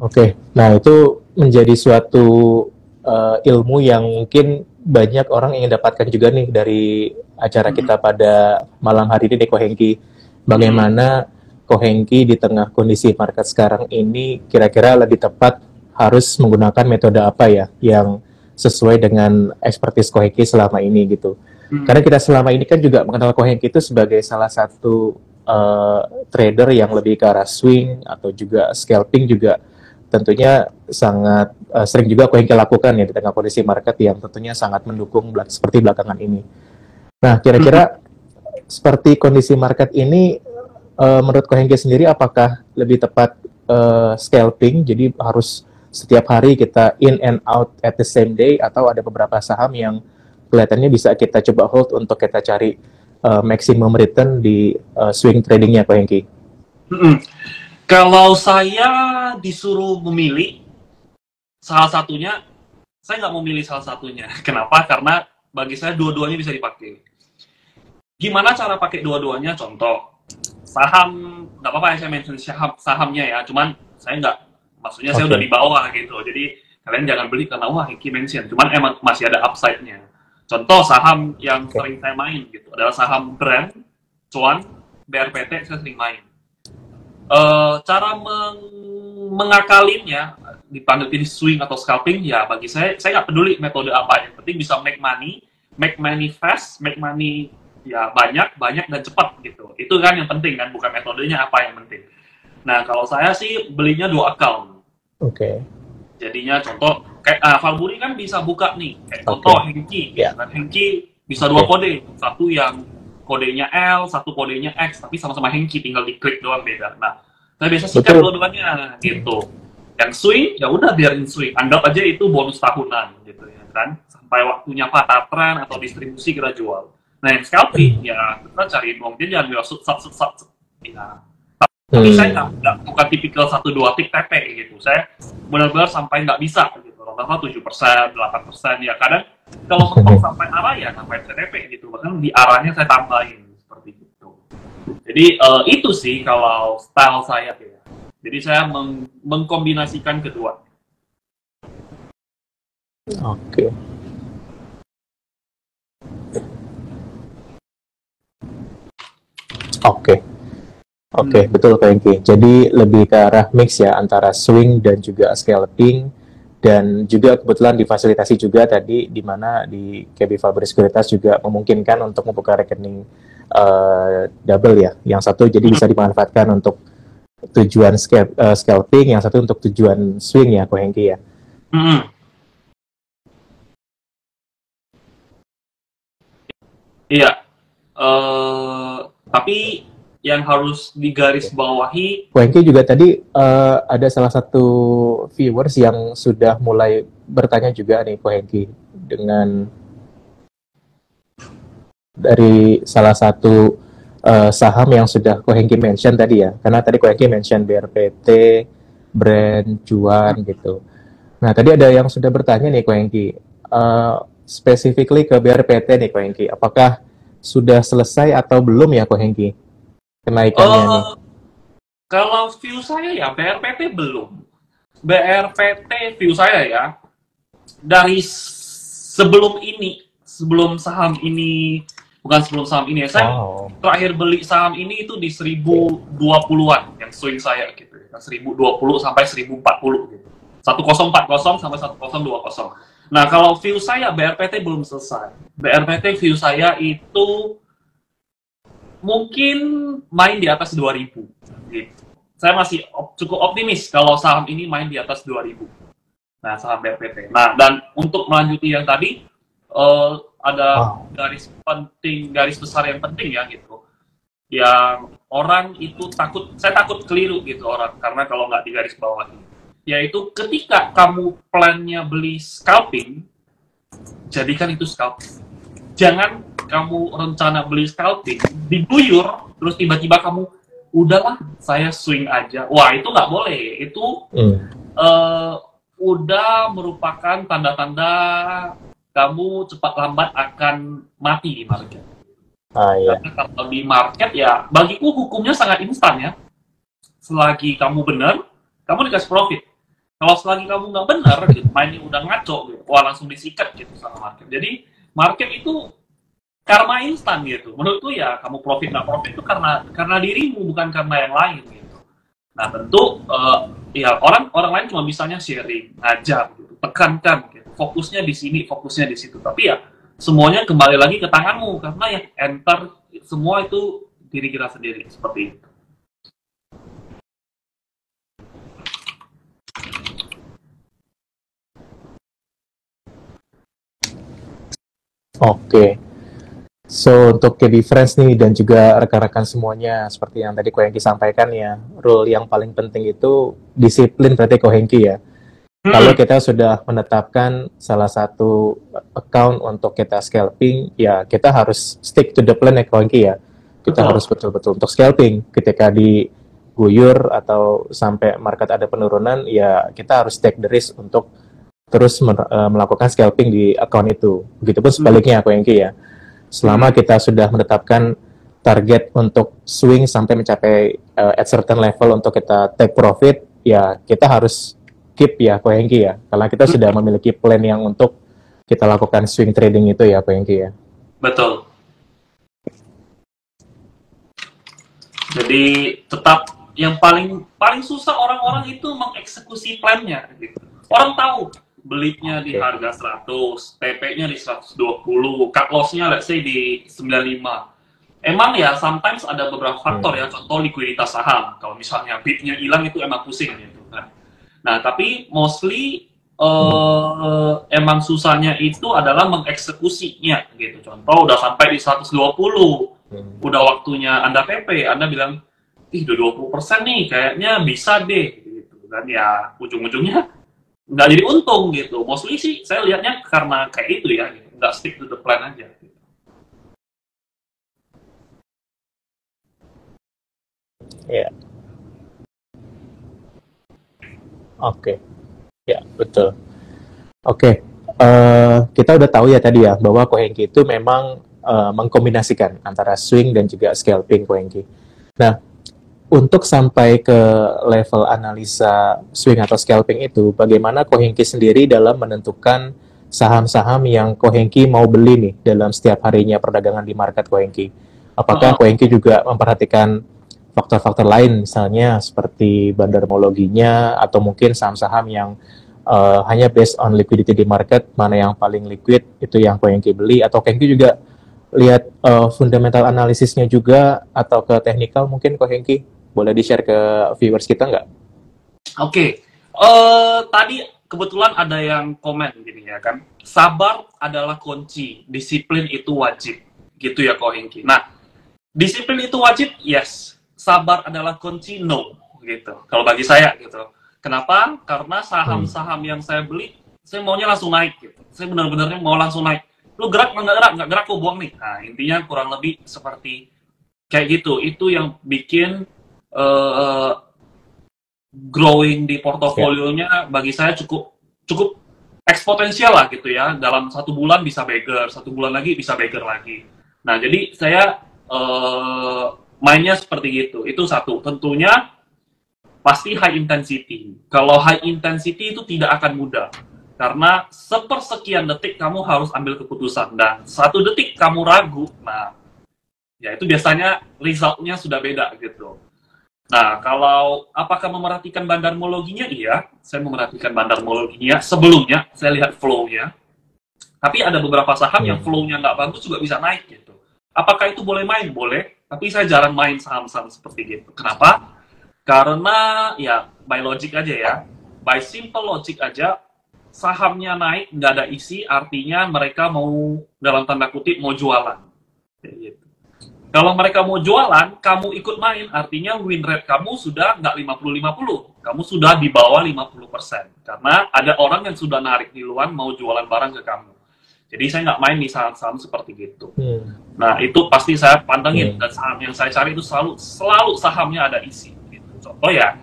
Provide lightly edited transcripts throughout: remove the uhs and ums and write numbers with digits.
Oke, nah itu menjadi suatu ilmu yang mungkin banyak orang ingin dapatkan juga nih dari acara kita pada malam hari ini, Ko Hengki. Bagaimana Ko Hengki di tengah kondisi market sekarang ini kira-kira lebih tepat harus menggunakan metode apa ya yang sesuai dengan expertise Ko Hengki selama ini gitu. Karena kita selama ini kan juga mengenal Ko Hengki itu sebagai salah satu trader yang lebih ke arah swing atau juga scalping juga tentunya sangat sering juga Ko Hengki lakukan ya di tengah kondisi market yang tentunya sangat mendukung seperti belakangan ini. Nah, kira-kira seperti kondisi market ini menurut Ko Hengki sendiri apakah lebih tepat scalping, jadi harus setiap hari kita in and out at the same day, atau ada beberapa saham yang kelihatannya bisa kita coba hold untuk kita cari maximum return di swing tradingnya, Ko Hengki? Kalau saya disuruh memilih salah satunya, saya nggak mau milih salah satunya. Kenapa? Karena bagi saya dua-duanya bisa dipakai. Gimana cara pakai dua-duanya? Contoh, saham, nggak apa-apa ya saya mention sahamnya ya, cuman saya nggak, maksudnya saya udah di bawah gitu. Jadi kalian jangan beli karena wah Hengki mention, cuman emang masih ada upside-nya. Contoh saham yang sering saya main gitu adalah saham brand, cuan, BRPT saya sering main. Cara mengakalinnya dipanggil pilih swing atau scalping ya bagi saya nggak peduli metode apa, yang penting bisa make money fast, make money ya banyak dan cepat gitu. Itu kan yang penting kan, bukan metodenya apa yang penting. Nah kalau saya sih belinya 2 account. Jadinya contoh kayak Valburi kan bisa buka nih kayak contoh Hengki, dan Hengki bisa 2 kode, satu yang kodenya L, satu kodenya X, tapi sama-sama Hengki, tinggal diklik doang beda. Nah, saya biasa sikat dua-duanya gitu. Yang swing, ya udah biarin swing. Anggap aja itu bonus tahunan gitu ya kan. Sampai waktunya patah tren atau distribusi kita jual. Nah, yang scalping ya kita cari uang dia jangan bilang sat. Ya. Tapi saya bukan tipikal 1-2 tick TP gitu. Saya benar-benar sampai nggak bisa gitu. Rata-rata 7%, 8% ya kadang. Kalau mentok sampai arah ya sampai TTP gitu, bahkan di arahnya saya tambahin seperti itu. Jadi itu sih kalau style saya ya. Jadi saya mengkombinasikan kedua. Oke, betul Kak Hengki. Jadi lebih ke arah mix ya antara swing dan juga scalping. Dan juga kebetulan difasilitasi juga tadi di mana di KB Valburi Sekuritas juga memungkinkan untuk membuka rekening double ya. Yang satu jadi bisa dimanfaatkan untuk tujuan scalping, yang satu untuk tujuan swing ya, Ko Hengki ya. Iya. Tapi yang harus digaris bawahi. Ko Hengki juga tadi ada salah satu viewers yang sudah mulai bertanya juga nih Ko Hengki dengan dari salah satu saham yang sudah Ko Hengki mention tadi ya, karena tadi Ko Hengki mention BRPT, brand, cuan gitu. Nah tadi ada yang sudah bertanya nih Ko Hengki, specifically ke BRPT nih Ko Hengki, apakah sudah selesai atau belum ya Ko Hengki kenaikannya nih? Kalau view saya ya BRPT belum. BRPT view saya ya dari sebelum saham ini, bukan sebelum saham ini ya, saya terakhir beli saham ini itu di 1020-an yang swing saya gitu ya, 1020 sampai 1040 gitu. 1040 sampai 1020. Nah, kalau view saya BRPT belum selesai. BRPT view saya itu mungkin main di atas 2000 gitu. Saya masih cukup optimis kalau saham ini main di atas 2000. Nah, saham BRPT. Nah, dan untuk melanjuti yang tadi ada garis besar yang penting ya gitu. Yang orang itu saya takut keliru gitu orang, karena kalau nggak digaris bawahi. Yaitu ketika kamu plannya beli scalping, jadikan itu scalping. Jangan kamu rencana beli scalping, diguyur, terus tiba-tiba kamu, udahlah, saya swing aja. Wah, itu nggak boleh. Itu udah merupakan tanda-tanda kamu cepat lambat akan mati di market. Karena kalau di market ya, bagiku hukumnya sangat instan ya. Selagi kamu benar, kamu dikasih profit. Kalau selagi kamu nggak benar, gitu, mainnya udah ngaco, gitu, wah langsung disikat gitu sama market. Jadi market itu karma instan gitu. Menurutku ya kamu profit nggak profit itu karena dirimu bukan karena yang lain gitu. Nah tentu ya orang lain cuma bisanya sharing, ngajar, gitu, tekankan, gitu. Fokusnya di sini, fokusnya di situ. Tapi ya semuanya kembali lagi ke tanganmu karena yang enter semua itu diri kita sendiri seperti itu. Oke. So, untuk ke difference nih dan juga rekan-rekan semuanya, seperti yang tadi Ko Hengki sampaikan ya, rule yang paling penting itu disiplin berarti Ko Hengki ya. Kalau kita sudah menetapkan salah satu account untuk kita scalping, ya kita harus stick to the plan ya Ko Hengki ya. Kita harus betul-betul untuk scalping. Ketika diguyur atau sampai market ada penurunan, ya kita harus take the risk untuk terus melakukan scalping di account itu. Begitupun sebaliknya Ko Hengki ya. Selama kita sudah menetapkan target untuk swing sampai mencapai at certain level untuk kita take profit, ya kita harus keep ya Ko Hengki ya. Karena kita sudah memiliki plan yang untuk kita lakukan swing trading itu ya Ko Hengki ya. Betul. Jadi tetap yang paling susah orang-orang itu mengeksekusi plannya gitu. Orang tahu belinya di harga 100, TP-nya di 120, cut loss-nya let's say di 95. Emang ya sometimes ada beberapa faktor ya, contoh likuiditas saham. Kalau misalnya bid-nya hilang itu emang pusing gitu kan. Nah, tapi mostly emang susahnya itu adalah mengeksekusinya gitu. Contoh udah sampai di 120, udah waktunya Anda TP, Anda bilang, ih udah 20% nih, kayaknya bisa deh gitu kan. Ya ujung-ujungnya nggak jadi untung gitu. Mostly sih saya lihatnya karena kayak itu ya, gitu. Nggak stick to the plan aja. Gitu. Ya. Oke. Ya, betul. Oke. Kita udah tahu ya tadi ya, bahwa Ko Hengki itu memang mengkombinasikan antara swing dan juga scalping Ko Hengki. Nah, untuk sampai ke level analisa swing atau scalping itu, bagaimana Ko Hengki sendiri dalam menentukan saham-saham yang Ko Hengki mau beli nih dalam setiap harinya perdagangan di market Ko Hengki? Apakah Ko Hengki juga memperhatikan faktor-faktor lain, misalnya seperti bandarmologinya atau mungkin saham-saham yang hanya based on liquidity di market, mana yang paling liquid itu yang Ko Hengki beli, atau Ko Hengki juga lihat fundamental analisisnya juga atau ke technical mungkin Ko Hengki? Boleh di-share ke viewers kita nggak? Oke. Tadi kebetulan ada yang komen gini ya kan. Sabar adalah kunci, disiplin itu wajib. Gitu ya Ko Hengki. Nah, disiplin itu wajib, yes. Sabar adalah kunci, no. Gitu. Kalau bagi saya gitu. Kenapa? Karena saham-saham yang saya beli, saya maunya langsung naik gitu. Saya benar-benar mau langsung naik. Lu gerak, nggak gerak, gue buang nih. Nah, intinya kurang lebih seperti kayak gitu. Itu yang bikin growing di portofolionya bagi saya cukup eksponensial lah gitu ya. Dalam 1 bulan bisa beggar, 1 bulan lagi bisa beggar lagi. Nah, jadi saya mainnya seperti gitu. Itu satu. Tentunya pasti high intensity. Kalau high intensity itu tidak akan mudah. Karena sepersekian detik kamu harus ambil keputusan. Dan 1 detik kamu ragu, nah ya itu biasanya resultnya sudah beda gitu. Nah, kalau apakah memerhatikan bandarmologinya? Iya, saya memerhatikan bandarmologinya. Sebelumnya, saya lihat flow-nya. Tapi ada beberapa saham yang flow-nya nggak bagus juga bisa naik gitu. Apakah itu boleh main? Boleh. Tapi saya jarang main saham-saham seperti gitu. Kenapa? Karena, ya, by logic aja ya. By simple logic aja, sahamnya naik, nggak ada isi, artinya mereka mau, dalam tanda kutip, mau jualan. Kayak gitu. Kalau mereka mau jualan, kamu ikut main, artinya win rate kamu sudah nggak 50-50. Kamu sudah di bawah 50%. Karena ada orang yang sudah narik di luar mau jualan barang ke kamu. Jadi saya nggak main di saham-saham seperti gitu. Nah, itu pasti saya pantengin. Dan saham yang saya cari itu selalu sahamnya ada isi. Gitu. Contoh ya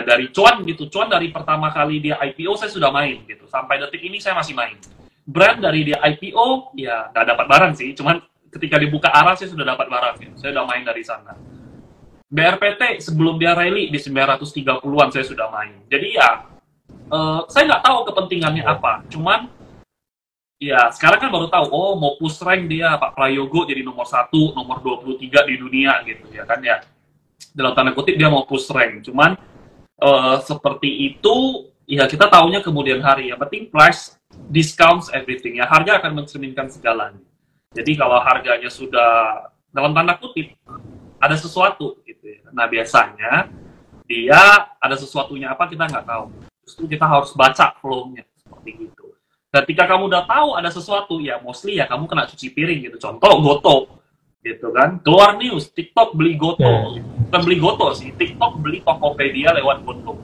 dari cuan gitu. Cuan dari pertama kali dia IPO saya sudah main gitu. Sampai detik ini saya masih main. Brand dari dia IPO, ya nggak dapat barang sih. Cuman ketika dibuka arah saya sudah dapat barang ya. Saya udah main dari sana. BRPT sebelum dia rally di 930-an saya sudah main. Jadi ya saya nggak tahu kepentingannya apa. Cuman ya sekarang kan baru tahu, oh mau push rank dia Pak Prayogo jadi nomor 1, nomor 23 di dunia gitu ya kan ya. Dalam tanda kutip dia mau push rank. Cuman seperti itu ya kita tahunya kemudian hari. Yang penting price discounts everything ya. Harga akan mencerminkan segalanya. Jadi kalau harganya sudah dalam tanda kutip ada sesuatu gitu ya. Nah biasanya dia ada sesuatunya apa kita nggak tahu. Justru kita harus baca flow-nya seperti itu. Ketika kamu udah tahu ada sesuatu, ya mostly ya kamu kena cuci piring gitu. Contoh Goto, gitu kan. Keluar news, TikTok beli Goto. Bukan beli Goto sih, TikTok beli Tokopedia lewat Goto.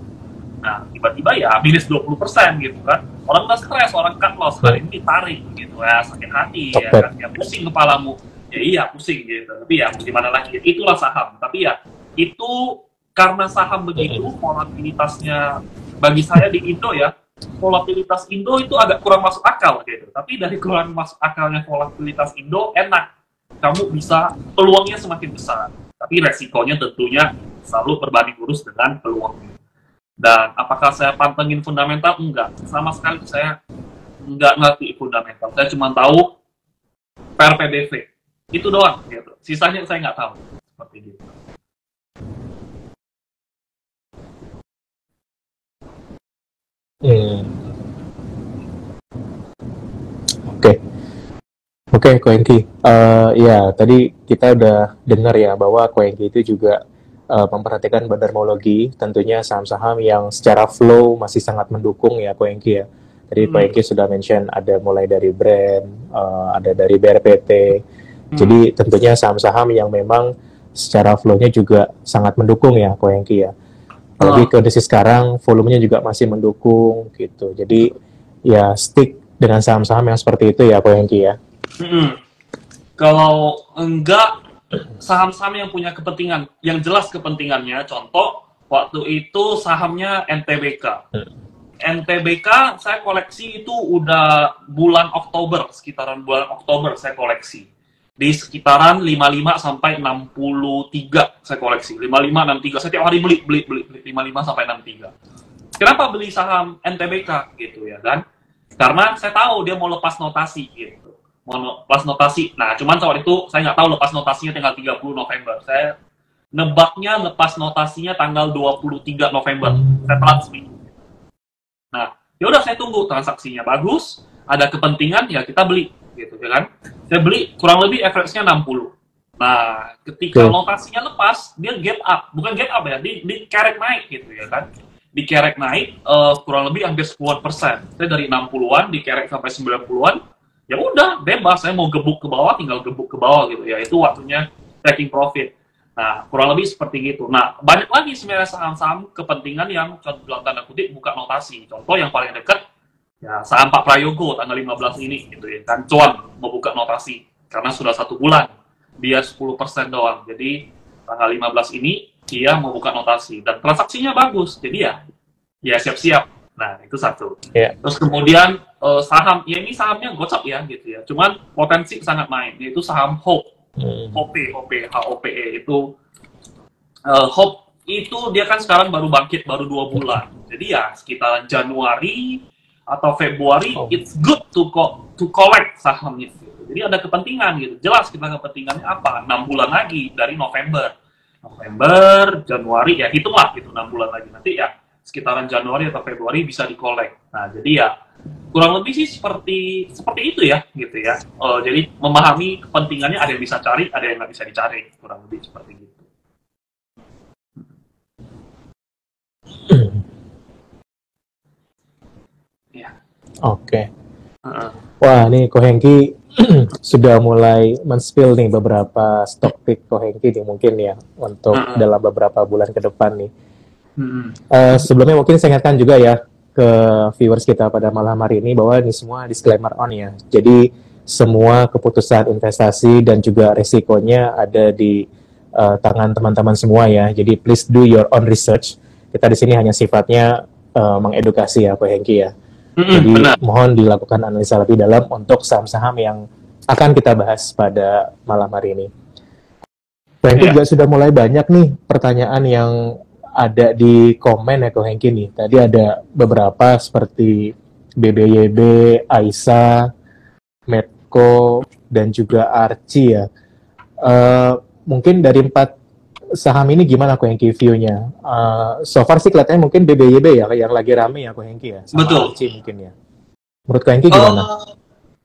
Nah, tiba-tiba ya minus 20% gitu kan. Orang udah stres, orang cut loss, hari ini ditarik gitu. Ya sakit hati, ya kan. Ya pusing kepalamu. Ya iya, pusing gitu. Tapi ya gimana lagi, itulah saham. Tapi ya, itu karena saham begitu, volatilitasnya bagi saya di Indo ya, volatilitas Indo itu agak kurang masuk akal gitu. Tapi dari kurang masuk akalnya volatilitas Indo enak. Kamu bisa peluangnya semakin besar. Tapi resikonya tentunya selalu berbanding lurus dengan peluangnya. Dan apakah saya pantengin fundamental? Enggak. Sama sekali saya enggak ngerti fundamental. Saya cuma tahu per PBV. Itu doang gitu. Sisanya saya nggak tahu. Seperti itu. Oke, Koenki. Ya, tadi kita udah dengar ya bahwa Koenki itu juga memperhatikan bandarmologi, tentunya saham-saham yang secara flow masih sangat mendukung ya Koenki ya. Tadi Koenki sudah mention ada mulai dari brand, ada dari BRPT. Jadi tentunya saham-saham yang memang secara flow-nya juga sangat mendukung ya Koenki ya. Apalagi kondisi sekarang volumenya juga masih mendukung gitu. Jadi ya stick dengan saham-saham yang seperti itu ya Koenki ya. Kalau enggak saham-saham yang punya kepentingan, yang jelas kepentingannya, contoh waktu itu sahamnya NTBK. NTBK saya koleksi itu udah bulan Oktober, sekitaran bulan Oktober saya koleksi. Di sekitaran 55 sampai 63 saya koleksi. 55 63 saya tiap hari beli 55 sampai 63. Kenapa beli saham NTBK gitu ya kan? Karena saya tahu dia mau lepas notasi gitu. Mau lepas notasi. Nah, cuman saat itu saya nggak tahu lepas notasinya tanggal 30 November. Saya nebaknya lepas notasinya tanggal 23 November. Saya telat seminggu. Nah, ya udah saya tunggu transaksinya bagus, ada kepentingan ya kita beli gitu ya kan. Saya beli kurang lebih average-nya 60. Nah, ketika notasinya lepas, dia gap up. Bukan gap up ya, di kerek naik gitu ya kan. Di kerek naik kurang lebih hampir 10%. Saya dari 60-an di kerek sampai 90-an. Ya udah, bebas. Saya mau gebuk ke bawah, tinggal gebuk ke bawah gitu ya. Itu waktunya taking profit. Nah, kurang lebih seperti gitu. Nah, banyak lagi sebenarnya saham-saham kepentingan yang dalam tanda kutip buka notasi. Contoh yang paling dekat ya saham Pak Prayogo tanggal 15 ini gitu ya kan, cuan mau buka notasi karena sudah 1 bulan dia 10% doang, jadi tanggal 15 ini dia mau buka notasi dan transaksinya bagus, jadi ya siap-siap. Nah itu satu. Terus kemudian saham ya ini sahamnya gocap ya gitu ya, cuman potensi sangat main, yaitu saham HOPE. HOPE itu HOPE itu dia kan sekarang baru bangkit baru 2 bulan, jadi ya sekitaran Januari atau Februari, it's good to collect sahamnya. Gitu. Jadi ada kepentingan gitu. Jelas kita kepentingannya apa? 6 bulan lagi dari November, Januari ya hitunglah gitu 6 bulan lagi. Nanti ya sekitaran Januari atau Februari bisa di-collect. Nah jadi ya kurang lebih sih seperti itu ya gitu ya. Jadi memahami kepentingannya, ada yang bisa cari, ada yang nggak bisa dicari. Kurang lebih seperti itu. Oke. Wah, nih Kohengki sudah mulai men-spill nih beberapa stock pick Kohengki nih mungkin ya untuk dalam beberapa bulan ke depan nih. Sebelumnya mungkin saya ingatkan juga ya ke viewers kita pada malam hari ini bahwa ini semua disclaimer on ya. Jadi semua keputusan investasi dan juga resikonya ada di tangan teman-teman semua ya. Jadi please do your own research. Kita di sini hanya sifatnya mengedukasi ya Kohengki ya. Jadi mohon dilakukan analisa lebih dalam untuk saham-saham yang akan kita bahas pada malam hari ini. Dan juga sudah mulai banyak nih pertanyaan yang ada di komen ya Ko Hengki nih. Tadi ada beberapa seperti BBYB, Aisa, Medco, dan juga Archie ya. Mungkin dari 4 saham ini gimana Ko Hengki view-nya? So far sih kelihatannya mungkin BBYB ya yang lagi rame ya Ko Hengki ya, sama Betul. Archie mungkin ya. Menurut Ko Hengki gimana?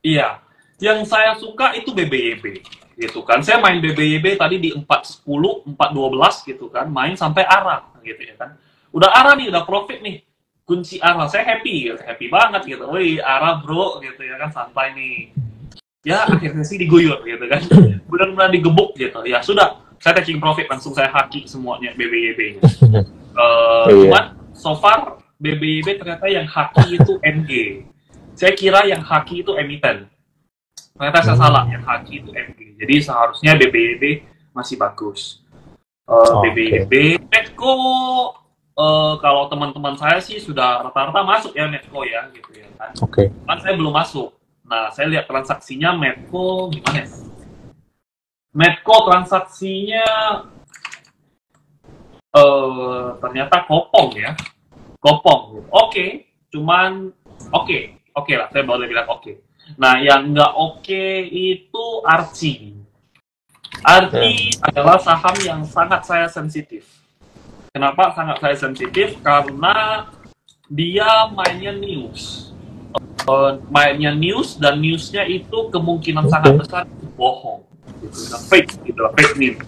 Iya, yang saya suka itu BBYB gitu kan. Saya main BBYB tadi di 410, 412 gitu kan, main sampai arah gitu ya kan. Udah arah nih, udah profit nih. Kunci arah, saya happy gitu, happy banget gitu. Wih, arah bro gitu ya kan, santai nih. Ya akhirnya sih diguyur gitu kan. Benar-benar digebuk gitu. Ya sudah, saya taking profit langsung saya haki semuanya BBYB. Cuman so far BBYB ternyata yang haki itu NG. Saya kira yang haki itu emiten. Ternyata saya salah, yang haki itu MG. Jadi seharusnya BBYB masih bagus. BBYB, Medco, kalau teman-teman saya sih sudah rata-rata masuk ya Medco ya, gitu ya kan. Kan saya belum masuk. Nah, saya lihat transaksinya Medco gimana ya? Medco transaksinya ternyata kopong ya. Kopong. Oke. Cuman oke lah, saya boleh bilang oke. Nah, yang nggak oke itu Archie. Archie adalah saham yang sangat saya sensitif. Kenapa sangat saya sensitif? Karena dia mainnya news. Mainnya news, dan newsnya itu kemungkinan sangat besar bohong. Gitu, fake news.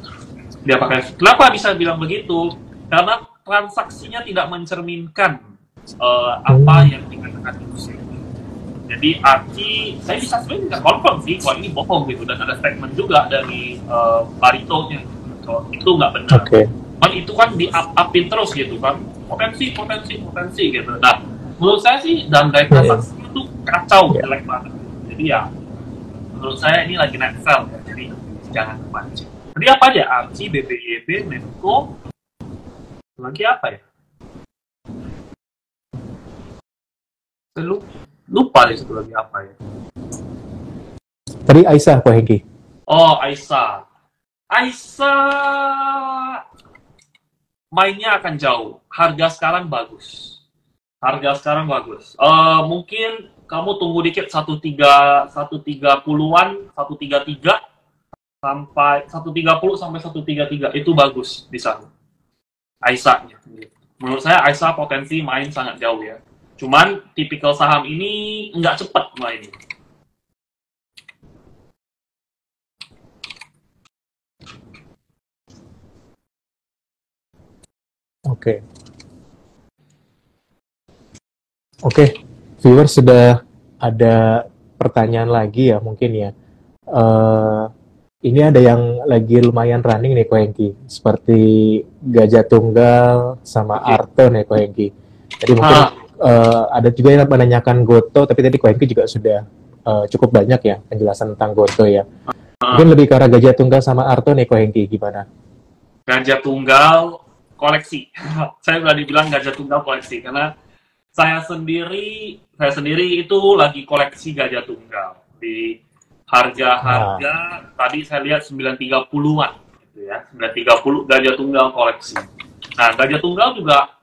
Dia pakai. Kenapa bisa bilang begitu? Karena transaksinya tidak mencerminkan apa yang dikatakan news. Jadi Archie, saya bisa sebenarnya confirm sih kalau ini bohong gitu, dan ada statement juga dari Barito-nya kalau itu nggak benar. Kan itu kan di-up-upin terus gitu kan, potensi gitu. Nah, menurut saya sih dan dari transaksi itu kacau, jelek banget. Jadi ya, menurut saya ini lagi net sell ya, jadi jangan kepancing. Jadi apa aja? Archie, BBYB, Medco, lagi apa ya? Lupa deh satu lagi apa ya. Tadi Aisa Ko Hengki. Oh, Aisa mainnya akan jauh. Harga sekarang bagus. Mungkin kamu tunggu dikit 130-an, 133 sampai 130 sampai 133 itu bagus di sana. Aisa-nya. Menurut saya Aisa potensi main sangat jauh ya. Cuman tipikal saham ini nggak cepat mainnya. Oke. Viewers sudah ada pertanyaan lagi ya mungkin ya. Ini ada yang lagi lumayan running nih Ko Hengki, seperti Gajah Tunggal sama Arto nih Ko Hengki. Jadi mungkin ada juga yang menanyakan Goto, tapi tadi Ko Hengki juga sudah cukup banyak ya penjelasan tentang Goto ya. Mungkin lebih ke arah Gajah Tunggal sama Arto nih Ko Hengki, gimana? Gajah Tunggal koleksi. Saya udah dibilang Gajah Tunggal koleksi karena saya sendiri itu lagi koleksi Gajah Tunggal di harga tadi saya lihat 930-an gitu ya. 930 Gajah Tunggal koleksi. Nah, Gajah Tunggal juga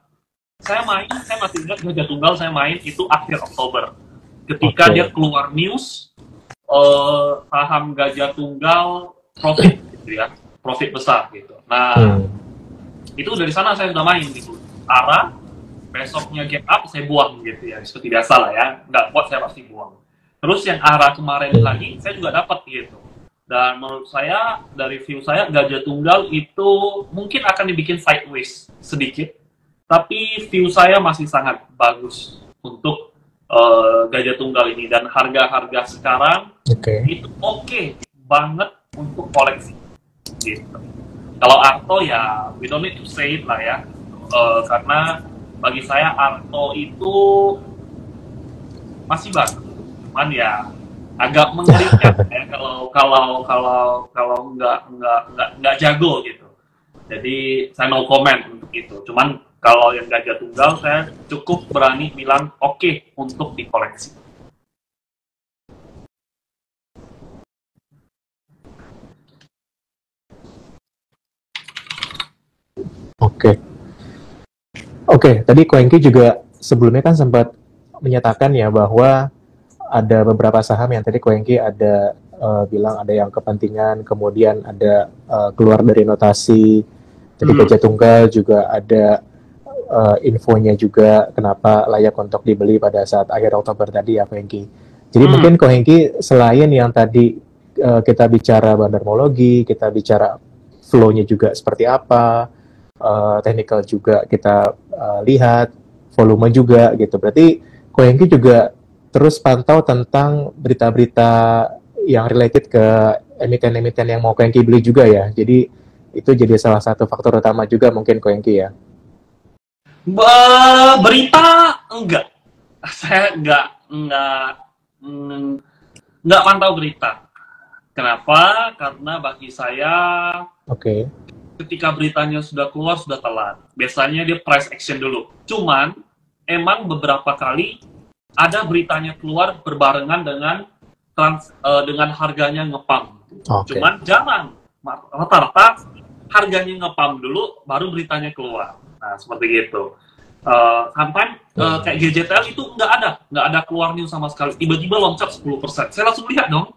saya masih ingat Gajah Tunggal saya main itu akhir Oktober. Ketika dia keluar news saham Gajah Tunggal profit gitu ya. Profit besar gitu. Nah, itu dari sana saya sudah main gitu. Arah besoknya gap up saya buang gitu ya. Seperti biasa lah ya. Nggak kuat saya pasti buang. Terus yang arah kemarin lagi, saya juga dapat gitu. Dan menurut saya, dari view saya, Gajah Tunggal itu mungkin akan dibikin sideways sedikit. Tapi view saya masih sangat bagus untuk Gajah Tunggal ini. Dan harga-harga sekarang itu oke banget untuk koleksi. Gitu. Kalau Arto ya, we don't need to say it lah ya. Karena bagi saya Arto itu masih bagus. Cuman ya agak mengerikan ya kalau nggak jago gitu. Jadi saya no comment untuk itu. Cuman kalau yang Gajah Tunggal saya cukup berani bilang oke untuk dikoleksi. Oke, tadi Koengki juga sebelumnya kan sempat menyatakan ya bahwa ada beberapa saham yang tadi Koengki ada bilang ada yang kepentingan, kemudian ada keluar dari notasi, tadi Gajah Tunggal juga ada infonya juga kenapa layak untuk dibeli pada saat akhir Oktober tadi ya Koengki. Jadi mungkin Koengki selain yang tadi kita bicara bandarmologi, kita bicara flow-nya juga seperti apa, technical juga kita lihat, volume juga gitu. Berarti Koengki juga terus pantau tentang berita-berita yang related ke emiten-emiten yang mau Koengki beli juga ya. Jadi itu jadi salah satu faktor utama juga mungkin Koengki ya. Berita enggak, saya enggak pantau berita. Kenapa? Karena bagi saya, Oke. ketika beritanya sudah keluar sudah telat. Biasanya dia price action dulu. Cuman emang beberapa kali ada beritanya keluar berbarengan dengan harganya ngepam. Okay. Cuman jarang, rata-rata harganya ngepam dulu baru beritanya keluar. Nah, seperti itu. Sampai kayak GJTL itu nggak ada keluar news sama sekali. Tiba-tiba loncat 10%. Saya langsung lihat dong.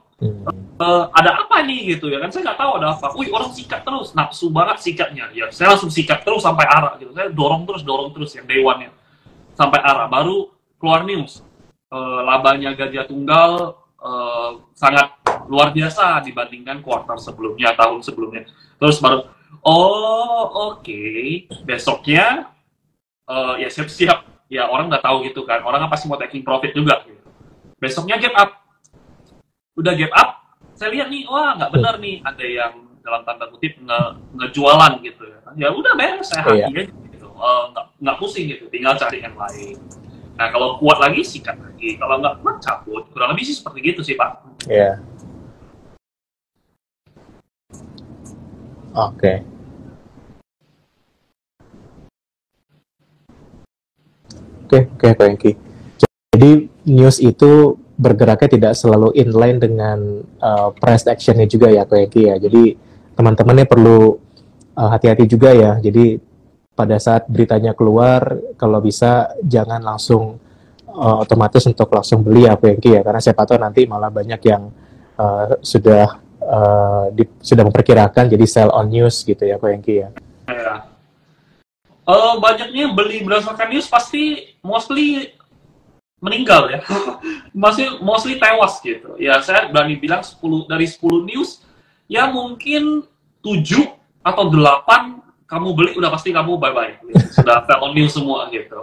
Ada apa nih gitu ya kan, saya nggak tahu ada apa. Wih, orang sikat terus, nafsu banget sikatnya ya, saya langsung sikat terus sampai arah gitu, saya dorong terus yang dewannya sampai arah, baru keluar news. Labanya Gajah Tunggal sangat luar biasa dibandingkan kuartal sebelumnya, tahun sebelumnya. Terus baru oke. Besoknya ya siap-siap ya, orang nggak tahu gitu kan, orang pasti mau taking profit juga gitu. Besoknya gap up. Udah gap up, saya lihat nih, wah nggak benar nih, ada yang dalam tanda kutip ngejualan gitu ya. Ya udah beres, saya hati aja gitu, nggak pusing gitu, tinggal cari yang lain. Nah kalau kuat lagi sikat lagi, kalau nggak kuat cabut, kurang lebih sih seperti gitu sih Pak. Iya. Oke. Oke, Pak Engki. Jadi news itu bergeraknya tidak selalu inline dengan price action-nya juga ya Pak Engki ya. Jadi teman-temannya perlu hati-hati juga ya. Jadi pada saat beritanya keluar, kalau bisa jangan langsung otomatis untuk langsung beli ya Pak Engki ya. Karena siapa tahu nanti malah banyak yang sudah memperkirakan jadi sell on news gitu ya Pak Engki ya. Banyaknya beli berdasarkan news pasti mostly meninggal ya. Masih mostly tewas gitu. Ya saya berani bilang 10 dari 10 news ya mungkin 7 atau 8 kamu beli udah pasti kamu bye-bye. Sudah sell on news semua gitu.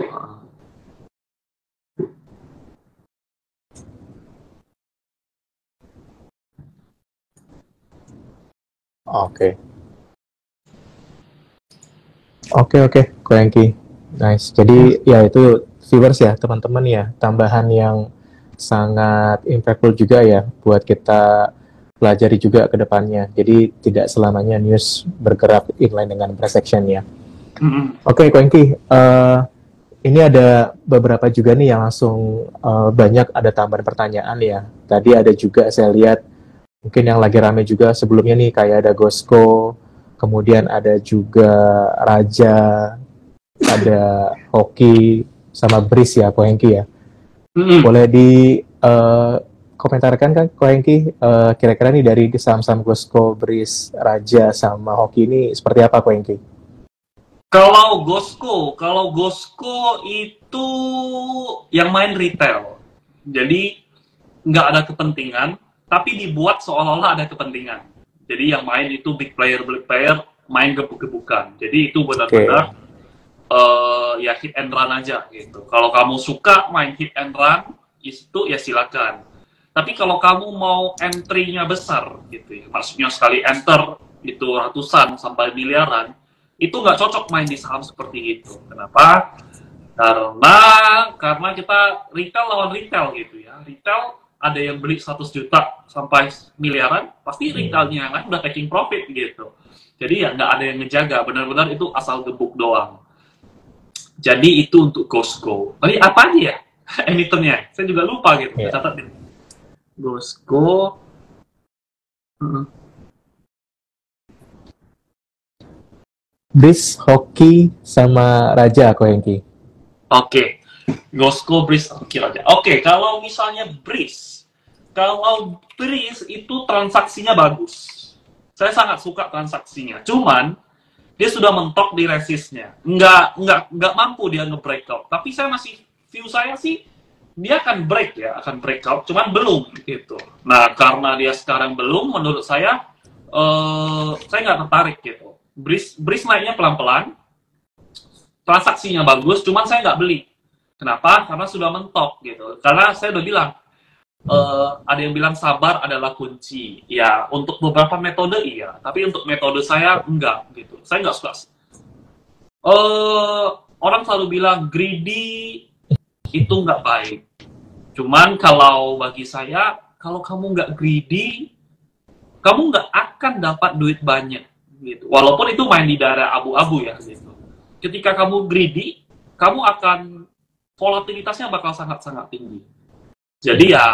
Oke, Ko Engki. Nice. Jadi ya itu viewers ya, teman-teman ya, tambahan yang sangat impactful juga ya buat kita pelajari juga ke depannya. Jadi tidak selamanya news bergerak inline dengan price action ya. Oke, Ko Engki. Ini ada beberapa juga nih yang langsung banyak ada tambahan pertanyaan ya. Tadi ada juga saya lihat mungkin yang lagi rame juga sebelumnya nih kayak ada Gosko, kemudian ada juga Raja, ada Hoki, sama Bris ya, Ko Engki ya. Boleh di komentarkan kan, Ko Engki, kira-kira nih dari saham-saham Gosko, Bris, Raja, sama Hoki ini seperti apa, Ko Engki? Kalau Gosko itu yang main retail, jadi nggak ada kepentingan, tapi dibuat seolah-olah ada kepentingan. Jadi yang main itu big player main gebuk-gebukan. Jadi itu benar-benar ya hit and run aja gitu. Kalau kamu suka main hit and run itu ya silakan. Tapi kalau kamu mau entry-nya besar gitu ya, maksudnya sekali enter itu ratusan sampai miliaran, itu nggak cocok main di saham seperti itu. Kenapa? Karena kita retail lawan retail gitu ya. Retail ada yang beli 100 juta sampai miliaran, pasti retailnya yang lain udah taking profit gitu. Jadi ya nggak ada yang ngejaga, benar-benar itu asal gebuk doang. Jadi itu untuk Gosko. Tadi apa aja ya emitennya? Saya juga lupa gitu. Yeah. Catat gitu. Gosko. Breeze, Hoki, sama Raja Ko Hengki. Oke. Gosko, Breeze, Hoki, Raja. Oke, kalau misalnya Breeze. Kalau Breeze itu transaksinya bagus. Saya sangat suka transaksinya. Cuman, dia sudah mentok di resistnya. Nggak mampu dia nge-breakout. Tapi view saya sih, dia akan breakout, cuman belum gitu. Nah, karena dia sekarang belum, menurut saya nggak tertarik gitu. Breeze naiknya pelan-pelan, transaksinya bagus, cuman saya nggak beli. Kenapa? Karena sudah mentok gitu. Karena saya udah bilang, ada yang bilang sabar adalah kunci. Ya, untuk beberapa metode iya, tapi untuk metode saya enggak gitu. Saya nggak suka. Orang selalu bilang greedy itu nggak baik. Cuman kalau bagi saya, kalau kamu nggak greedy, kamu nggak akan dapat duit banyak gitu. Walaupun itu main di daerah abu-abu ya gitu. Ketika kamu greedy, kamu akan volatilitasnya bakal sangat-sangat tinggi. Jadi ya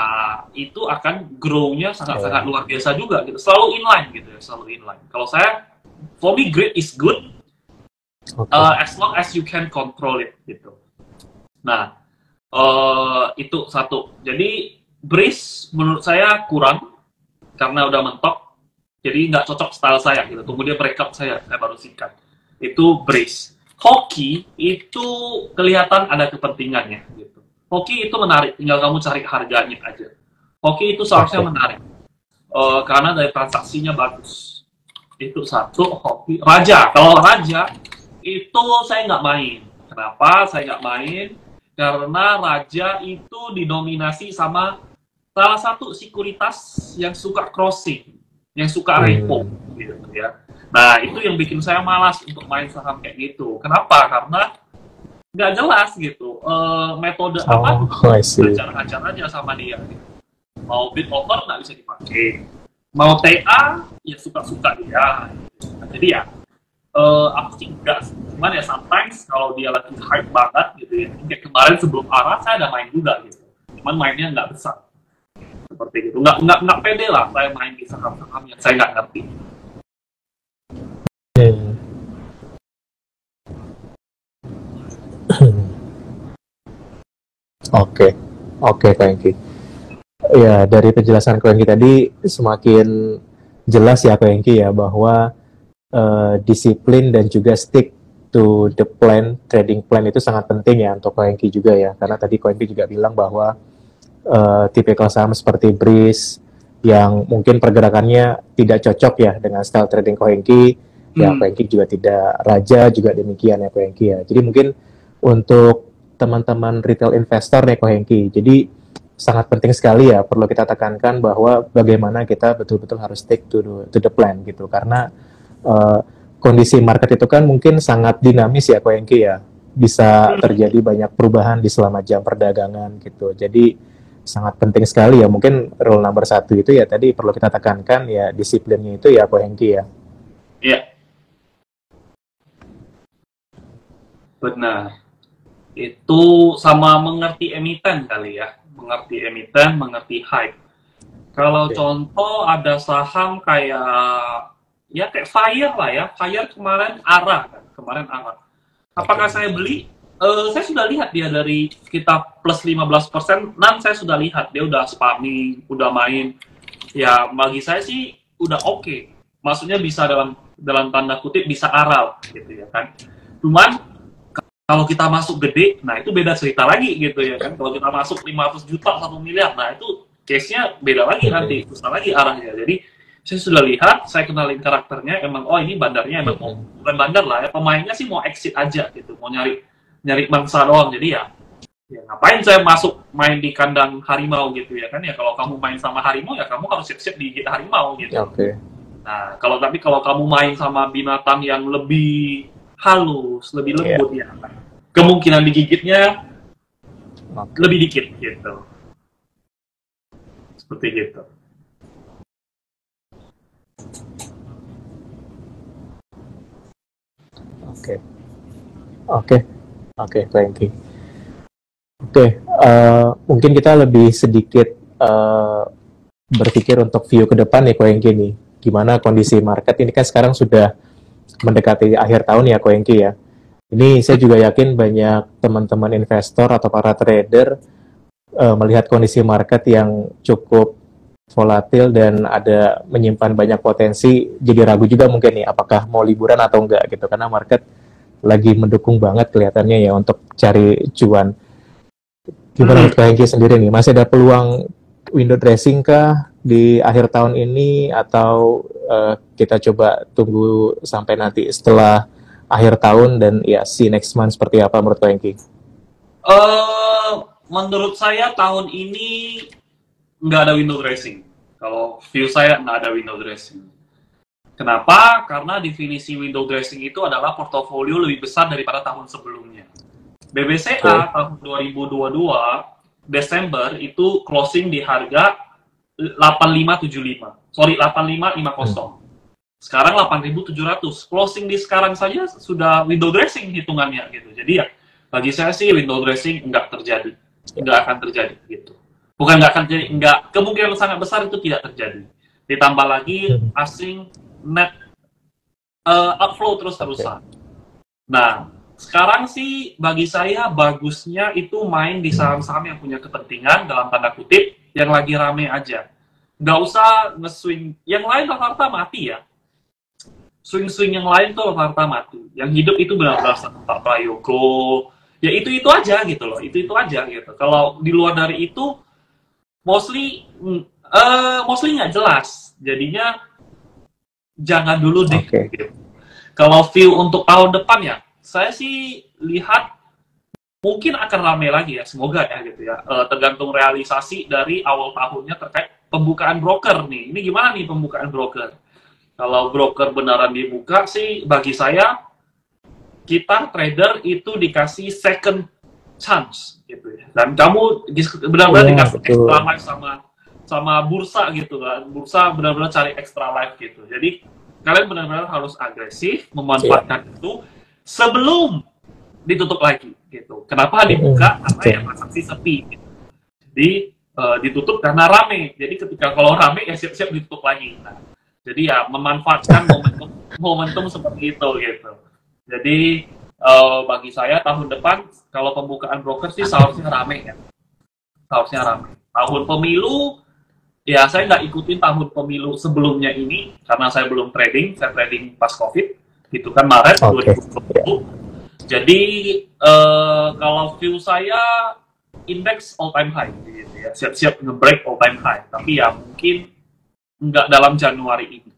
itu akan grow-nya sangat-sangat luar biasa juga gitu. Selalu inline gitu ya, selalu inline. Kalau saya, for me greed is good, as long as you can control it gitu. Nah, itu satu. Jadi Breeze menurut saya kurang karena udah mentok. Jadi nggak cocok style saya gitu. Tunggu dia breakout saya baru sikat. Itu Breeze. Hoki itu kelihatan ada kepentingannya gitu. Hoki itu menarik, tinggal kamu cari harganya aja. Hoki itu seharusnya menarik karena dari transaksinya bagus. Itu satu. Hoki. Raja, kalau Raja itu saya nggak main. Kenapa saya nggak main? Karena Raja itu didominasi sama salah satu sekuritas yang suka crossing, yang suka repo, gitu ya. Nah, itu yang bikin saya malas untuk main saham kayak gitu. Kenapa? Karena nggak jelas gitu. Metode apa? Hajar-hajar aja sama dia. Gitu. Mau bid over nggak bisa dipakai. Mau TA, ya suka-suka dia. Nah, jadi ya, aku sih enggak. Cuman ya sometimes kalau dia lagi hype banget gitu ya, kayak kemarin sebelum arah saya ada main juga gitu. Cuman mainnya nggak besar. Seperti gitu. Nggak pede lah saya main di saham-saham yang saya nggak ngerti. Oke, thank you. Ya, dari penjelasan Ko Hengki tadi semakin jelas ya Ko Hengki ya bahwa disiplin dan juga stick to the plan, trading plan itu sangat penting ya untuk Ko Hengki juga ya. Karena tadi Ko Hengki juga bilang bahwa tipikal saham seperti Breeze yang mungkin pergerakannya tidak cocok ya dengan style trading Ko Hengki. Ya, Ko Hengki juga tidak, Raja juga demikian ya Ko Hengki ya. Jadi mungkin untuk teman-teman retail investor nih Ko Hengki, jadi sangat penting sekali ya perlu kita tekankan bahwa bagaimana kita betul-betul harus stick to the plan gitu. Karena kondisi market itu kan mungkin sangat dinamis ya Ko Hengki ya. Bisa terjadi banyak perubahan di selama jam perdagangan gitu. Jadi sangat penting sekali ya. Mungkin rule number 1 itu ya tadi perlu kita tekankan ya, disiplinnya itu ya Ko Hengki ya. Iya. Benar. Itu sama mengerti emiten kali ya. Mengerti emiten, mengerti hype. Kalau contoh ada saham kayak Fire lah ya. Fire kemarin arah kan. Apakah saya beli? Saya sudah lihat dia dari kita plus 15%, saya sudah lihat dia udah spamming, udah main. Ya bagi saya sih udah oke. Maksudnya bisa dalam tanda kutip bisa aral gitu ya kan. Cuman kalau kita masuk gede, nah itu beda cerita lagi gitu ya kan. Kalau kita masuk 500 juta, 1 miliar, nah itu case-nya beda lagi nanti, susah lagi arahnya. Jadi saya sudah lihat, saya kenalin karakternya, emang ini bandarnya emang bukan bandar lah ya, pemainnya sih mau exit aja gitu, mau nyari mangsa doang. Jadi ya ngapain saya masuk main di kandang harimau gitu ya kan ya. Kalau kamu main sama harimau ya kamu harus siap-siap digigit harimau gitu. Nah kalau kamu main sama binatang yang lebih halus, lebih lembut ya, kemungkinan digigitnya lebih dikit gitu. Seperti gitu. Oke, thank you. Mungkin kita lebih sedikit berpikir untuk view ke depan nih Ko Hengki nih. Gimana kondisi market ini kan sekarang sudah mendekati akhir tahun ya Ko Hengki ya. Ini saya juga yakin banyak teman-teman investor atau para trader melihat kondisi market yang cukup volatil dan ada menyimpan banyak potensi, jadi ragu juga mungkin nih apakah mau liburan atau enggak gitu, karena market lagi mendukung banget kelihatannya ya untuk cari cuan. Gimana menurut Kak Hengki sendiri nih, masih ada peluang window dressing kah di akhir tahun ini, atau kita coba tunggu sampai nanti setelah akhir tahun dan ya see next month seperti apa menurut Kak Hengki? Menurut saya tahun ini nggak ada window dressing. Kalau view saya nggak ada window dressing. Kenapa? Karena definisi window dressing itu adalah portofolio lebih besar daripada tahun sebelumnya. BBCA tahun 2022 Desember itu closing di harga 8575. Sorry, 8550. Sekarang 8.700. Closing di sekarang saja sudah window dressing hitungannya gitu. Jadi ya bagi saya sih window dressing nggak terjadi. Nggak akan terjadi gitu. Bukan nggak akan terjadi, nggak, kemungkinan sangat besar itu tidak terjadi. Ditambah lagi asing net outflow terus-terusan. Nah, sekarang sih bagi saya bagusnya itu main di saham-saham yang punya kepentingan dalam tanda kutip yang lagi rame aja. Nggak usah nge-swing. Yang lain rata-rata mati ya. Swing-swing yang lain tuh rata-rata mati. Yang hidup itu benar-benar Pak Prayogo. Ya itu aja gitu loh. Itu aja gitu. Kalau di luar dari itu mostly nggak jelas. Jadinya jangan dulu deh. Gitu. Kalau view untuk tahun depan ya, saya sih lihat mungkin akan ramai lagi ya, semoga ya gitu ya. Tergantung realisasi dari awal tahunnya terkait pembukaan broker nih. Ini gimana nih pembukaan broker? Kalau broker beneran dibuka sih, bagi saya kita trader itu dikasih second chance gitu ya. Dan kamu benar-benar dikasih extra life sama bursa gitu kan. Bursa benar-benar cari extra life gitu. Jadi kalian benar-benar harus agresif memanfaatkan itu sebelum ditutup lagi gitu. Kenapa dibuka? Karena ya transaksi sepi gitu. Jadi ditutup karena rame. Jadi ketika kalau rame ya siap-siap ditutup lagi. Nah, jadi ya memanfaatkan momentum seperti itu gitu. Jadi bagi saya tahun depan kalau pembukaan broker sih seharusnya rame ya. Seharusnya rame. Tahun pemilu ya saya nggak ikutin tahun pemilu sebelumnya ini karena saya belum trading. Saya trading pas COVID gitu kan Maret 2020. Jadi kalau view saya indeks all time high gitu ya. Siap-siap nge-break all time high. Tapi ya mungkin nggak dalam Januari ini.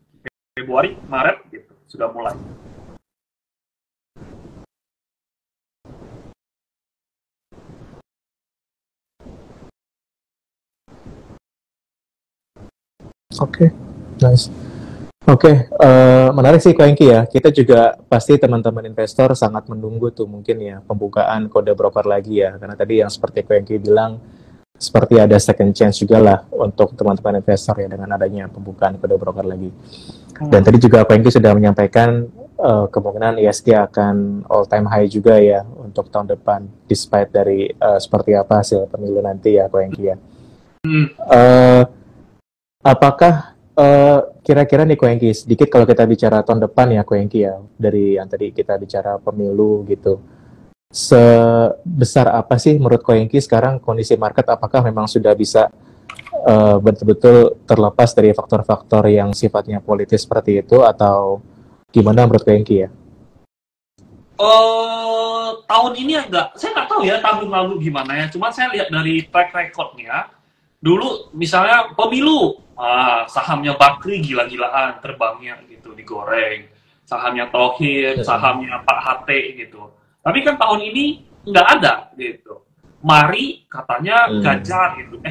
Februari, Maret gitu sudah mulai. Oke, nice. Oke, menarik sih Ko Hengki ya. Kita juga pasti teman-teman investor sangat menunggu tuh mungkin ya pembukaan kode broker lagi ya. Karena tadi yang seperti Ko Hengki bilang, seperti ada second chance juga lah untuk teman-teman investor ya dengan adanya pembukaan kode broker lagi. Dan tadi juga Ko Hengki sudah menyampaikan kemungkinan ISG akan all time high juga ya untuk tahun depan, despite dari seperti apa hasil pemilu nanti ya Ko Hengki ya. Apakah kira-kira nih Ko Hengki, sedikit kalau kita bicara tahun depan ya Ko Hengki ya, dari yang tadi kita bicara pemilu gitu, sebesar apa sih menurut Ko Hengki sekarang kondisi market, apakah memang sudah bisa betul-betul terlepas dari faktor-faktor yang sifatnya politis seperti itu, atau gimana menurut Ko Hengki ya? Tahun ini saya nggak tahu ya tahun lalu gimana ya, cuma saya lihat dari track recordnya, dulu misalnya pemilu, sahamnya Bakri gila-gilaan terbangnya gitu, digoreng. Sahamnya Thohir, sahamnya Pak HT gitu. Tapi kan tahun ini nggak ada gitu. Mari katanya Ganjar gitu.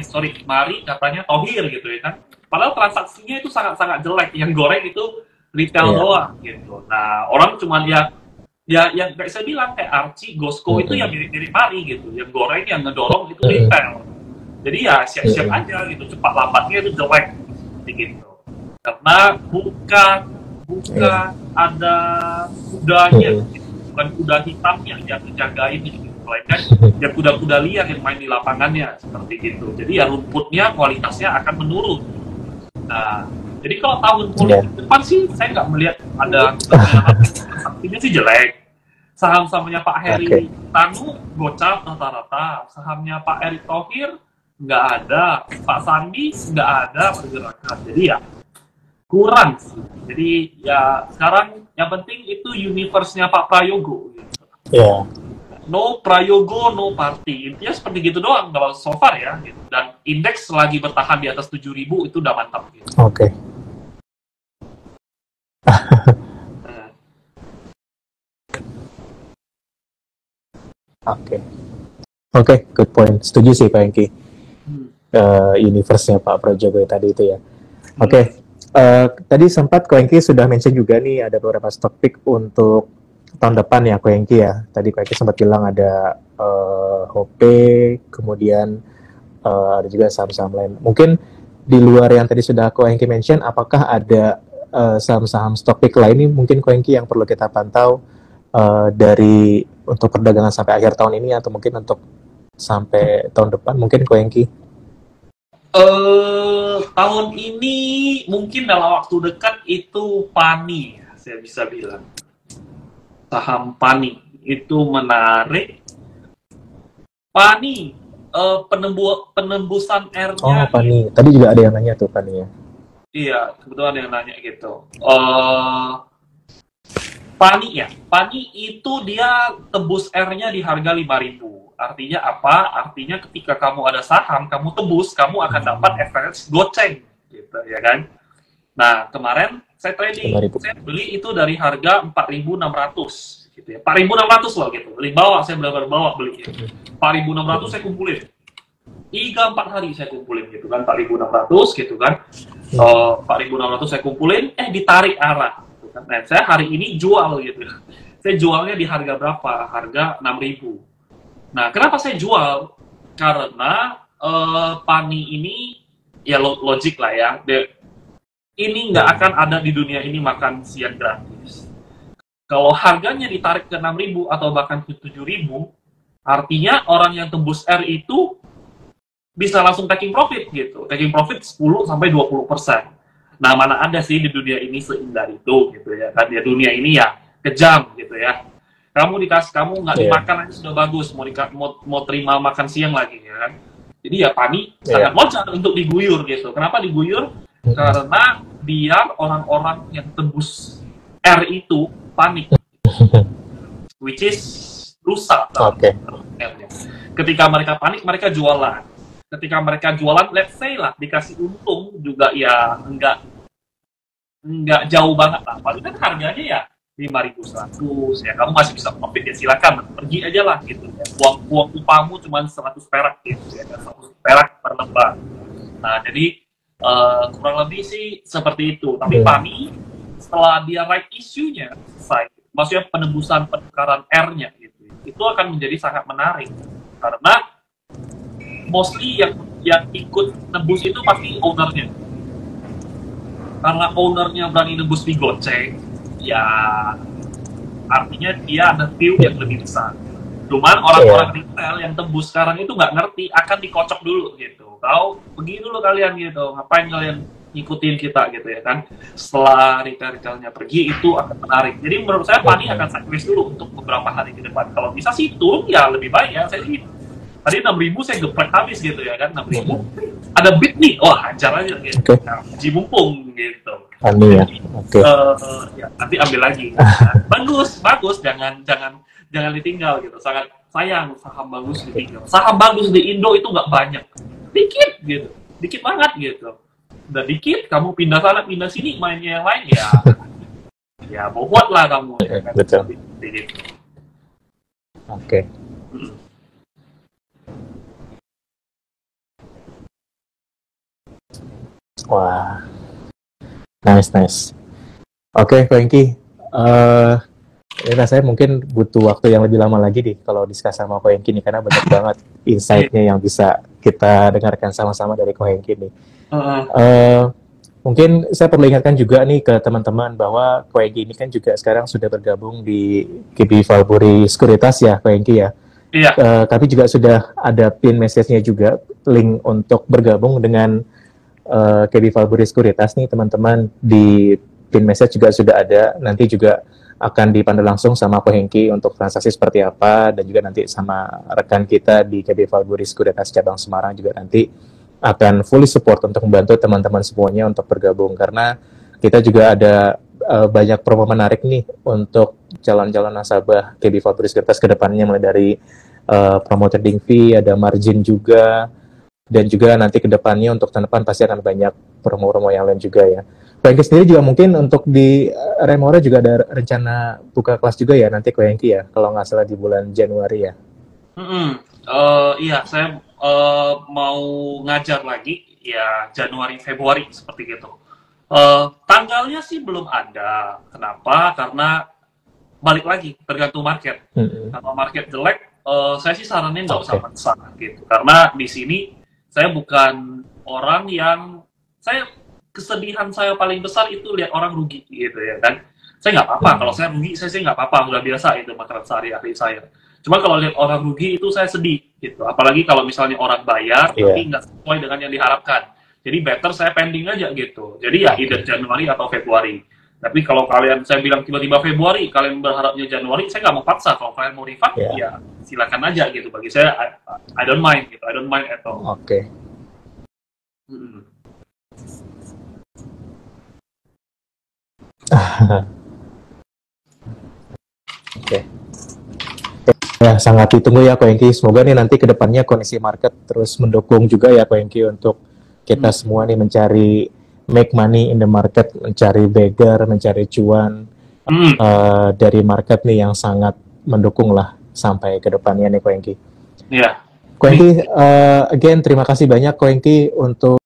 Mari katanya Thohir gitu ya kan. Padahal transaksinya itu sangat-sangat jelek. Yang goreng itu retail doang gitu. Nah, orang cuma lihat ya yang kayak saya bilang kayak Archie, Gosco itu yang mirip-mirip Mari gitu. Yang goreng, yang ngedorong itu retail. Jadi ya siap-siap aja gitu, cepat lambatnya itu jelek gitu. Karena bukan ada kudanya, bukan kuda hitamnya yang dijagain gitu. Melainkan ya kuda-kuda liar yang main di lapangannya seperti gitu. Jadi ya rumputnya kualitasnya akan menurun. Nah, Jadi kalau tahun politik depan sih saya nggak melihat ada artinya sih jelek. Saham-sahamnya Pak Heri Tanu gocap rata-rata, sahamnya Pak Erick Thohir nggak ada, Pak Sandi nggak ada pergerakan. Jadi ya kurang sih. Jadi ya sekarang yang penting itu universe-nya Pak Prayogo. Gitu. Yeah. No Prayogo, no party. Intinya seperti gitu doang kalau so far ya. Gitu. Dan indeks lagi bertahan di atas 7.000 itu udah mantap. Gitu. Oke. Oke, good point. Setuju sih Pak Hengki. Universe-nya Pak Prajogo tadi itu ya. Oke. Tadi sempat Ko Hengki sudah mention juga nih ada beberapa topik untuk tahun depan ya Ko Hengki ya. Tadi Ko Hengki sempat bilang ada HP, kemudian ada juga saham-saham lain. Mungkin di luar yang tadi sudah Ko Hengki mention, apakah ada saham-saham topik lain nih mungkin Ko Hengki yang perlu kita pantau dari untuk perdagangan sampai akhir tahun ini atau mungkin untuk sampai tahun depan mungkin Ko Hengki? Tahun ini mungkin dalam waktu dekat itu PANI, saya bisa bilang. Saham PANI itu menarik. PANI, penembusan R-nya. Oh, PANI. Tadi juga ada yang nanya tuh PANI ya. Iya, kebetulan ada yang nanya gitu. PANI ya, PANI itu dia tebus R-nya di harga 5.000. Artinya apa? Artinya ketika kamu ada saham, kamu tebus, kamu akan dapat average goceng, gitu ya kan? Nah, kemarin saya trading, saya beli itu dari harga 4.600, gitu ya. 4.600 loh, gitu. Beli bawah, saya benar-benar bawa beli. 4.600 saya kumpulin. 3-4 hari saya kumpulin, gitu kan. 4.600, gitu kan. 4.600 saya kumpulin, ditarik arah. Gitu kan. Nah, saya hari ini jual, gitu. Saya jualnya di harga berapa? Harga 6.000. Nah, kenapa saya jual? Karena PANI ini, ya logik lah ya, ini nggak akan ada di dunia ini makan siang gratis. Kalau harganya ditarik ke 6.000 atau bahkan ke 7.000, artinya orang yang tembus R itu bisa langsung taking profit gitu. Taking profit 10-20%. Nah, mana ada sih di dunia ini seindah itu gitu ya. Kan ya dunia ini ya kejam gitu ya. Kamu nggak dimakan aja sudah bagus, mau terima makan siang lagi ya kan. Jadi ya PANI sangat wajar untuk diguyur gitu. Kenapa diguyur? Karena biar orang-orang yang tembus R itu panik, which is rusak. Ketika mereka panik, mereka jualan. Ketika mereka jualan, let's say lah dikasih untung juga ya nggak jauh banget lah. Paling kan harganya ya 5.100 ya, kamu masih bisa profit ya, silakan pergi aja lah gitu ya. Uang upamu cuma 100 perak gitu ya, 100 perak per lembar. Nah, jadi kurang lebih sih seperti itu. Tapi PANI setelah dia right issue-nya selesai, maksudnya penembusan penukaran R-nya gitu, itu akan menjadi sangat menarik karena mostly yang ikut nebus itu pasti ownernya. Karena ownernya berani nebus di goceng, ya artinya dia ada view yang lebih besar. Cuman orang-orang retail yang tembus sekarang itu nggak ngerti, akan dikocok dulu gitu. Kau pergi dulu kalian gitu, ngapain kalian ngikutin kita gitu ya kan. Setelah retail-retailnya pergi, itu akan menarik. Jadi menurut saya PANI akan sideways dulu untuk beberapa hari ke depan. Kalau bisa sih turun ya lebih baik ya. Saya sih tadi 6.000 saya geprek habis gitu ya kan. 6.000 ada bid nih, wah hajar aja gitu. Nah, mumpung gitu. PANI ya. Ya, nanti ambil lagi. Bagus, jangan ditinggal gitu. Sangat sayang saham bagus ditinggal. Saham bagus di Indo itu nggak banyak, dikit banget gitu. Udah dikit, kamu pindah sana pindah sini, mainnya yang lain ya bobot lah kamu. Betul. Oke. Wah, nice. Oke, Ko Hengki. Ini rasanya mungkin butuh waktu yang lebih lama lagi nih kalau diskus sama Ko Hengki nih, karena banyak banget insight-nya yang bisa kita dengarkan sama-sama dari Ko Hengki nih. Mungkin saya perlu ingatkan juga nih ke teman-teman bahwa Ko Hengki ini kan juga sekarang sudah bergabung di KB Valbury Sekuritas ya, Ko Hengki ya. Iya. Kami juga sudah ada pin message-nya juga, link untuk bergabung dengan KB Valbury Sekuritas nih teman-teman, di pin message juga sudah ada, nanti juga akan dipandu langsung sama Ko Hengki untuk transaksi seperti apa, dan juga nanti sama rekan kita di KB Valbury Sekuritas cabang Semarang juga nanti akan fully support untuk membantu teman-teman semuanya untuk bergabung, karena kita juga ada banyak promo menarik nih untuk calon-calon nasabah KB Valbury Sekuritas ke depannya, mulai dari promo trading fee, ada margin juga, dan juga nanti ke depannya untuk tahun depan pasti akan banyak promo-promo yang lain juga ya. Ko Hengki sendiri juga mungkin untuk di Remora juga ada rencana buka kelas juga ya nanti Ko Hengki ya, kalau nggak salah di bulan Januari ya. Iya, saya mau ngajar lagi ya Januari Februari seperti gitu. Tanggalnya sih belum ada. Kenapa? Karena balik lagi tergantung market. Kalau market jelek, saya sih saranin nggak usah paksa gitu. Karena di sini saya bukan orang yang kesedihan saya paling besar itu lihat orang rugi gitu ya kan. Saya nggak apa-apa kalau saya rugi, saya sih nggak apa-apa, udah biasa itu makanan sehari-hari saya. Cuma kalau lihat orang rugi itu saya sedih gitu. Apalagi kalau misalnya orang bayar tapi nggak sesuai dengan yang diharapkan. Jadi better saya pending aja gitu. Jadi ya either Januari atau Februari. Tapi kalau kalian, saya bilang tiba-tiba Februari, kalian berharapnya Januari, saya nggak mau paksa. Kalau kalian mau refund, ya silakan aja gitu. Bagi saya, I don't mind gitu. I don't mind at all. Oke. Oke. Ya, sangat ditunggu ya Ko Hengki. Semoga nih nanti ke depannya kondisi market terus mendukung juga ya Ko Hengki untuk kita semua nih mencari make money in the market, mencari beggar, mencari cuan dari market nih yang sangat mendukung lah sampai ke depannya nih Ko Hengki. Iya. Ko Hengki, again terima kasih banyak Ko Hengki untuk